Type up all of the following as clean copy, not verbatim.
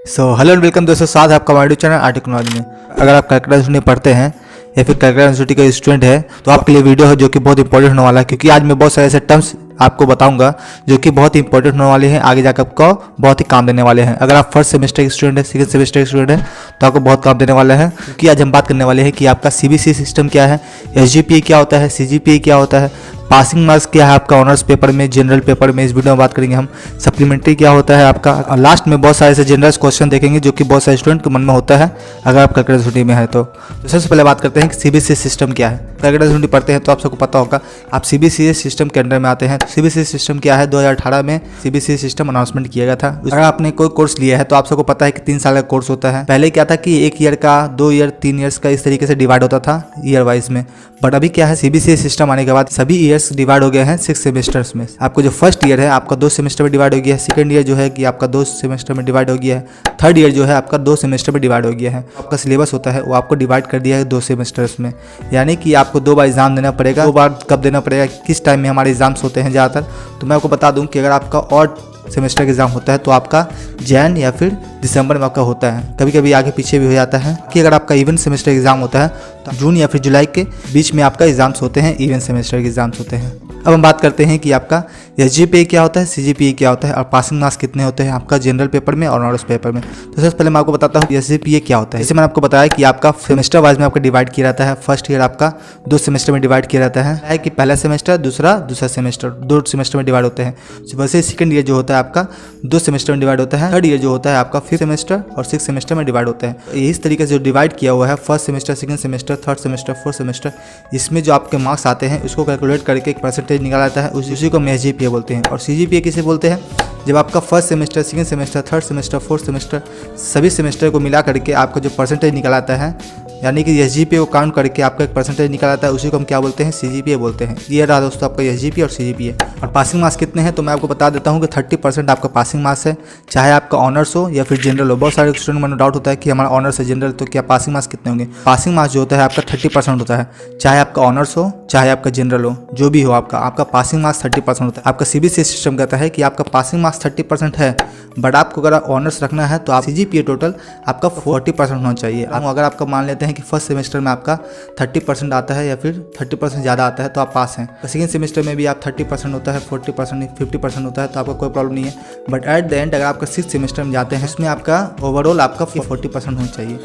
Hello and welcome दोस्तों, साथ है आपका हमारे यूट्यूब चैनल टेक्नोलॉजी में। अगर आप कैलकुलेटर यूनिवर्सिटी पढ़ते हैं या फिर कैलकुलेटर यूनिवर्सिटी का स्टूडेंट है तो आपके लिए वीडियो है जो कि बहुत इंपॉर्टेंट होने वाला है, क्योंकि आज मैं बहुत सारे ऐसे टर्म्स आपको बताऊंगा जो कि बहुत ही इंपॉर्टेंट होने वाले हैं, आगे जाकर आपको बहुत ही काम देने वाले हैं। अगर आप फर्स्ट सेमेस्टर के स्टूडेंट है, सेकंड सेमेस्टर के स्टूडेंट है तो आपको बहुत काम देने वाला है, क्योंकि आज हम बात करने वाले हैं कि आपका सीबीएसई सिस्टम क्या है, एसजीपीए क्या होता है, सीजीपीए क्या होता है, पासिंग मार्क्स क्या है आपका ऑनर्स पेपर में, जनरल पेपर में। इस वीडियो में बात करेंगे हम सप्लीमेंट्री क्या होता है आपका, और लास्ट में बहुत सारे ऐसे जनरल क्वेश्चन देखेंगे जो कि बहुत सारे स्टूडेंट के मन में होता है अगर आप कैलकुलेटर यूनिवर्सिटी में है तो। सबसे पहले बात करते हैं कि सीबीएसई सिस्टम क्या है। कैलकुलेटर यूनिवर्सिटी पढ़ते हैं तो आप सबको पता होगा आप सीबीएसई सिस्टम के अंडर में आते हैं। सीबीएसई सिस्टम क्या है, 2018 में सीबीएसई सिस्टम अनाउंसमेंट किया गया था। अगर आपने कोई कोर्स लिया है तो आप सबको पता है कि 3 साल का कोर्स होता है। पहले क्या था कि 1 ईयर का, 2 ईयर, 3 ईयर्स का, इस तरीके से डिवाइड होता था ईयर वाइज में। बट अभी क्या है, सीबीएसई सिस्टम आने के बाद सभी ईयर्स डिवाइड हो गए हैं 6 सेमेस्टर्स में। आपको जो फर्स्ट ईयर है आपका 2 सेमेस्टर में डिवाइड हो गया है, सेकंड ईयर जो है कि आपका 2 सेमेस्टर में डिवाइड हो गया है, थर्ड ईयर जो है आपका 2 सेमेस्टर में डिवाइड हो गया है। आपका सिलेबस होता है वो आपको डिवाइड कर दिया है 2 सेमेस्टर्स में, यानी कि आपको 2 बार एग्जाम देना पड़ेगा। 2 बार कब देना पड़ेगा, किस टाइम में हमारे एग्जाम्स होते हैं ज़्यादातर, तो मैं आपको बता दूं कि अगर आपका और सेमेस्टर का एग्जाम होता है तो आपका जैन या फिर दिसंबर में आपका होता है। कभी कभी आगे पीछे भी हो जाता है कि अगर आपका इवेंट सेमेस्टर एग्जाम होता है तो जून या फिर जुलाई के बीच में आपका एग्जाम्स होते हैं, इवेंट सेमेस्टर के एग्जाम्स होते हैं। अब हम बात करते हैं कि आपका एसजीपीए क्या होता है, सीजीपीए क्या होता है और पासिंग मार्क्स कितने होते हैं आपका जनरल पेपर में और ऑनर्स पेपर में। तो सबसे पहले मैं आपको बताता हूँ एसजीपीए क्या होता है। जैसे मैंने आपको बताया कि आपका सेमेस्टर वाइज में आपका डिवाइड किया जाता है। फर्स्ट ईयर आपका 2 सेमेस्टर में डिवाइड किया जाता है कि पहला सेमेस्टर, दूसरा सेमेस्टर, 2 सेमेस्टर में डिवाइड होते हैं। वैसे सेकंड ईयर जो होता है आपका 2 सेमेस्टर में डिवाइड होता है। थर्ड ईयर जो होता है आपका 5th सेमेस्टर और 6th सेमेस्टर में डिवाइड होता है। इस तरीके से जो डिवाइड किया हुआ है first semester, second semester, third semester, fourth semester, इसमें जो आपके मार्क्स आते हैं उसको कैलकुलेट करके एक परसेंटेज निकाला जाता है, उसी को हम एसजीपीए बोलते हैं। और सीजीपीए किसे बोलते हैं, जब आपका first semester, second semester, third semester, fourth semester सभी सेमेस्टर को मिला करके आपका जो परसेंटेज निकल आता है, यानी कि एसजीपीए को काउंट करके आपका एक परसेंटेज निकल आता है, उसी को हम क्या बोलते हैं, सीजीपीए बोलते हैं। ये रहा दोस्तों आपका एसजीपीए और सीजीपीए। और पासिंग मार्क्स कितने हैं तो मैं आपको बता देता हूँ कि 30% आपका पासिंग मार्क्स है, चाहे आपका ऑनर्स हो या फिर जनरल हो। बहुत सारे स्टूडेंट में डाउट होता है कि हमारा ऑनर्स है जनरल तो क्या पासिंग मार्क्स कितने होंगे। पासिंग मार्क्स जो होता है आपका 30% होता है, चाहे आपका ऑनर्स हो चाहे आपका जनरल हो, जो भी हो आपका पासिंग मार्क्स 30% होता है। आपका सीबीएसई सिस्टम कहता है कि आपका पासिंग मार्क्स 30% है, बट आपको अगर ऑनर्स रखना है तो आप सीजीपीए टोटल आपका 40% होना चाहिए। अगर आपका मान लेते हैं कि फर्स्ट सेमेस्टर में आपका 30% आता है या फिर 30% ज़्यादा आता है तो आप पास हैं। सेकंड सेमेस्टर में भी आप 30% होता है, 40%, 50% होता है तो आपका कोई प्रॉब्लम नहीं है। बट एट द एंड अगर आपका 6th सेमेस्टर में जाते हैं इसमें आपका ओवरऑल आपका 40% होना चाहिए।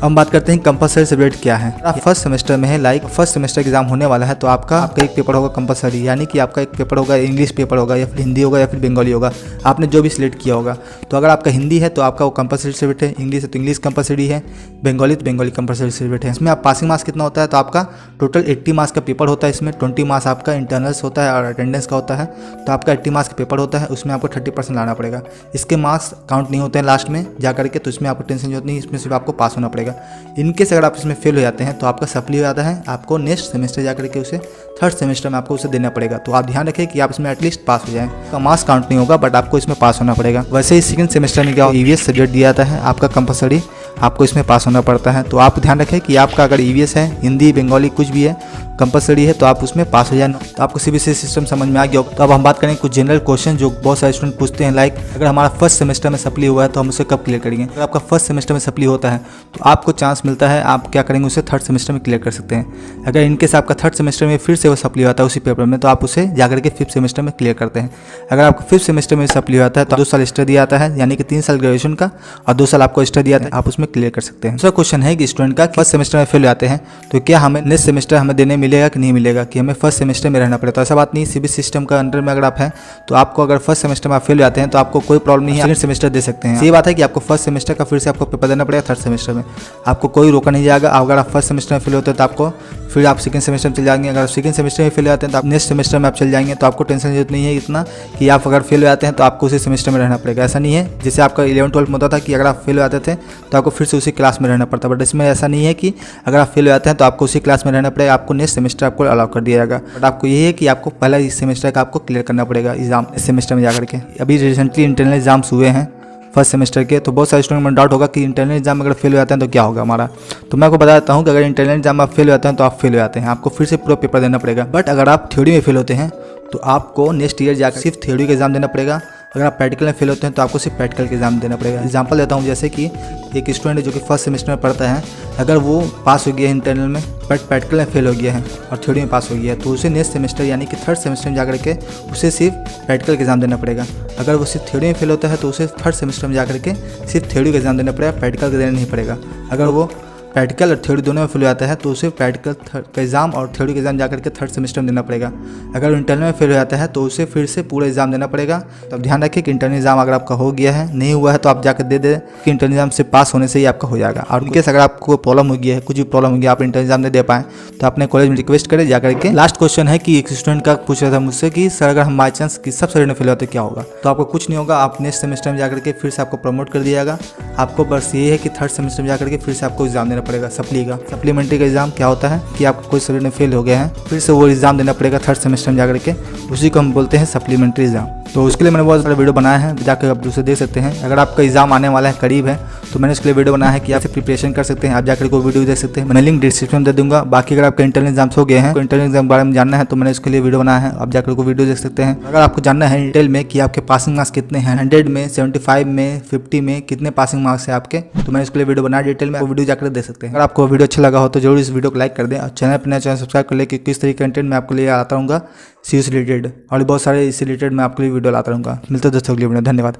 हम बात करते हैं कंपलसरी सब्जेक्ट क्या है। आप फर्स्ट सेमेस्टर में है, लाइक फर्स्ट सेमेस्टर एग्जाम होने वाला है तो आपका एक पेपर होगा कंपलसरी, यानी कि आपका एक पेपर होगा, इंग्लिश पेपर होगा या फिर हिंदी होगा या फिर बंगाली होगा, आपने जो भी सिलेक्ट किया होगा। तो अगर आपका हिंदी है तो आपका वो कंपलसरी सब्जेक्ट है, इंग्लिश है तो इंग्लिश कंपलसरी है, बंगाली तो बंगाली कंपलसरी सब्जेक्ट है। इसमें आप पासिंग मार्क्स कितना होता है तो आपका टोटल 80 मार्क्स का पेपर होता है। इसमें 20 मार्क्स आपका इंटरनल्स होता है और अटेंडेंस का होता है, तो आपका 80 मार्क्स का पेपर होता है, उसमें आपको 30% लाना पड़ेगा। इसके मार्क्स काउंट नहीं होते हैं लास्ट में जा करके, तो इसमें आपको टेंशन जरूरत नहीं, इसमें सिर्फ आपको पास होना पड़ेगा। इनके अगर आप इसमें फेल हो जाते हैं तो आपका सप्ली हो जाता है, आपको नेक्स्ट सेमेस्टर जाकर के उसे थर्ड सेमेस्टर में आपको उसे देना पड़ेगा। तो आप ध्यान रखें कि आप इसमें एटलीस्ट पास हो जाएं। आपका मार्क्स काउंट नहीं होगा बट आपको इसमें पास होना पड़ेगा। वैसे ही सेकंड सेमेस्टर में क्या ईवीएस सब्जेक्ट दिया जाता है आपका कंपलसरी, आपको इसमें पास होना पड़ता है। तो आप ध्यान रखें कि आपका अगर ईवीएस है, हिंदी, बंगाली कुछ भी है, कंपलसरी है तो आप उसमें पास हो जाए। तो आपको सीबीएसई सिस्टम समझ में आ गया। तो अब हम बात करें कुछ जनरल क्वेश्चन जो बहुत सारे स्टूडेंट पूछते हैं, लाइक अगर हमारा फर्स्ट सेमेस्टर में सप्ली हुआ है तो हम उसे कब क्लियर करेंगे। अगर आपका फर्स्ट सेमेस्टर में सप्ली होता है तो आपको चांस मिलता है आप क्या करेंगे, उसे थर्ड सेमेस्टर में क्लियर कर सकते हैं। अगर इनकेस आपका थर्ड सेमेस्टर में फिर से वो सप्ली होता है उसी पेपर में तो आप उसे जाकर के 5th सेमेस्टर में क्लियर करते हैं। अगर आपको 5th सेमेस्टर में सप्ली होता है तो 2 साल एक्स्ट्रा दिया जाता है, यानी कि 3 साल ग्रेजुएशन का और 2 साल आपको एक्स्ट्रा दिया जाता है, आप उसमें क्लियर कर सकते हैं। दूसरा क्वेश्चन है कि स्टूडेंट का फर्स्ट सेमेस्टर में फेल जाते हैं तो क्या हमें नेक्स्ट सेमेस्टर हमें देने मिलेगा कि नहीं मिलेगा, कि हमें फर्स्ट सेमेस्टर में रहना पड़ेगा। तो ऐसा बात नहीं, सीबीएसई सिस्टम का अंडर में अगर आप हैं तो आपको अगर फर्स्ट सेमेस्टर में आप फेल जाते हैं तो आपको कोई प्रॉब्लम नहीं है, सेकंड सेमेस्टर दे सकते हैं। ये बात है कि आपको फर्स्ट सेमेस्टर का फिर से आपको पेपर देना पड़ेगा, थर्ड सेमेस्टर में आपको कोई रोका नहीं जाएगा। अगर आप फर्स्ट सेमेस्टर में फेल होते हैं तो आपको फिर आप सेकंड सेमेस्टर में चल जाएंगे। अगर सेकंड सेमेस्टर में फेल हो जाते हैं तो आप नेक्स्ट सेमेस्टर में आप चल जाएंगे, तो आपको टेंशन जरूरत नहीं है इतना कि आप अगर फेल हो जाते हैं तो आपको उसी सेमेस्टर में रहना पड़ेगा। ऐसा नहीं है जैसे आपका 11-12 में होता था कि अगर आप फेल हो जाते थे तो आपको फिर से उसी क्लास में रहना पड़ता, बट इसमें ऐसा नहीं है कि अगर आप फेल हो जाते हैं तो आपको उसी क्लास में रहना पड़ेगा, आपको नेक्स्ट सेमेस्टर आपको अलाउ कर दिया जाएगा। बट आपको ये है कि आपको पहला इस सेमेस्टर का आपको क्लियर करना पड़ेगा एग्जाम, इस सेमेस्टर में जाकर के। अभी रिसेंटली इंटरनल एग्जाम्स हुए हैं फर्स्ट सेमेस्टर के, तो बहुत सारे स्टूडेंट में डाउट होगा कि इंटरनल एग्जाम अगर फेल हो जाते हैं तो क्या होगा हमारा। तो मैं आपको बता देता हूँ कि अगर इंटरनल एग्जाम आप फेल हो जाते हैं तो आप फेल हो जाते हैं, आपको फिर से पूरा पेपर देना पड़ेगा। बट अगर आप थ्योरी में फेल होते हैं तो आपको नेक्स्ट ईयर जाकर सिर्फ थ्योरी का एग्जाम देना पड़ेगा, अगर आप प्रैक्टिकल में फेल होते हैं तो आपको सिर्फ प्रैक्टिकल का एग्जाम देना पड़ेगा। एग्जाम्पल देता हूँ, जैसे कि एक स्टूडेंट है जो कि फर्स्ट सेमेस्टर में पढ़ता है, अगर वो पास हो गया है इंटरनल में बट प्रैक्टिकल में फेल हो गया है और थ्योरी में पास हो गया है, तो उसे नेक्स्ट सेमेस्टर यानी कि थर्ड सेमेस्टर में जाकर के उसे सिर्फ प्रैक्टिकल का एग्जाम देना पड़ेगा। अगर वो सिर्फ थ्योरी में फेल होता है तो उसे थर्ड सेमेस्टर में जाकर के सिर्फ थ्योरी का एग्जाम देना पड़ेगा, प्रैक्टिकल का देना नहीं पड़ेगा। अगर वो प्रैक्टिकल और थ्योरी दोनों में फेल हो जाता है तो उसे प्रैक्टिकल का एग्जाम और थ्योरी का एग्जाम जाकर के थर्ड सेमेस्टर में देना पड़ेगा। अगर इंटरनल में फेल हो जाता है तो उसे फिर से पूरा एग्जाम देना पड़ेगा। तो अब ध्यान रखिए कि इंटरनल एग्जाम अगर आपका हो गया है, नहीं हुआ है तो आप जाकर दे दें कि इंटरनल एग्जाम से पास होने से ही आपका हो जाएगा। और इनकेस अगर आपको प्रॉब्लम हो गया है, कुछ भी प्रॉब्लम हो गया, आप इंटरनल एग्जाम नहीं दे पाएँ तो अपने कॉलेज में रिक्वेस्ट करें जाकर के। लास्ट क्वेश्चन है कि एक स्टूडेंट का पूछ रहा था मुझसे कि सर अगर हम बाई चांस कि सब सब्जेक्ट में फेल होते क्या होगा। तो आपको कुछ नहीं होगा, आप नेक्स्ट सेमेस्टर में जाकर के फिर से आपको प्रमोट कर दिया जाएगा। आपको बस ये है कि थर्ड सेमेस्टर में जाकर के फिर से आपको एग्जाम देना पड़ेगा सप्ली का। सप्लीमेंट्री का एग्जाम क्या होता है कि आप कोई सब्जेक्ट में फेल हो गए हैं, फिर से वो एग्जाम देना पड़ेगा थर्ड सेमेस्टर में जाकर के, उसी को हम बोलते हैं सप्लीमेंट्री एग्जाम। तो उसके लिए मैंने बहुत सारा वीडियो बनाया है, जाकर आप उसे देख सकते हैं। अगर आपका एग्जाम आने वाला है, करीब है, तो मैंने उसके लिए वीडियो बनाया है कि आप प्रिपरेशन कर सकते हैं, आप जाकर को वीडियो देख सकते हैं। मैंने लिंक डिस्क्रिप्शन में दे दूंगा। बाकी अगर आपका इंटरनल एग्जाम्स हो गए हैं, तो इंटरनल एग्जाम के बारे में जानना है तो मैंने उसके लिए वीडियो बनाया है, आप जाकर को वीडियो देख सकते हैं। अगर आपको जानना है डिटेल में कि आपके पासिंग मार्क्स कितने हैं, 100 में, 75 में, 50 में कितने पासिंग मार्क्स है आपके, तो मैंने उसके लिए वीडियो बनाया डिटेल में, वो वीडियो जाकर देख सकते हैं। अगर आपको वीडियो अच्छा लगा हो तो जरूर इस वीडियो को लाइक कर दें और चैनल पर नया चैनल सब्सक्राइब कर ले, कि किस तरीके कंटेंट मैं आपके लिए आता रहूँगा सी से रिलेटेड, और बहुत सारे इससे रिलेटेड मैं आपके लिए वीडियो लाता रहूँगा। मिलते हैं दोस्तों अगली वीडियो, धन्यवाद।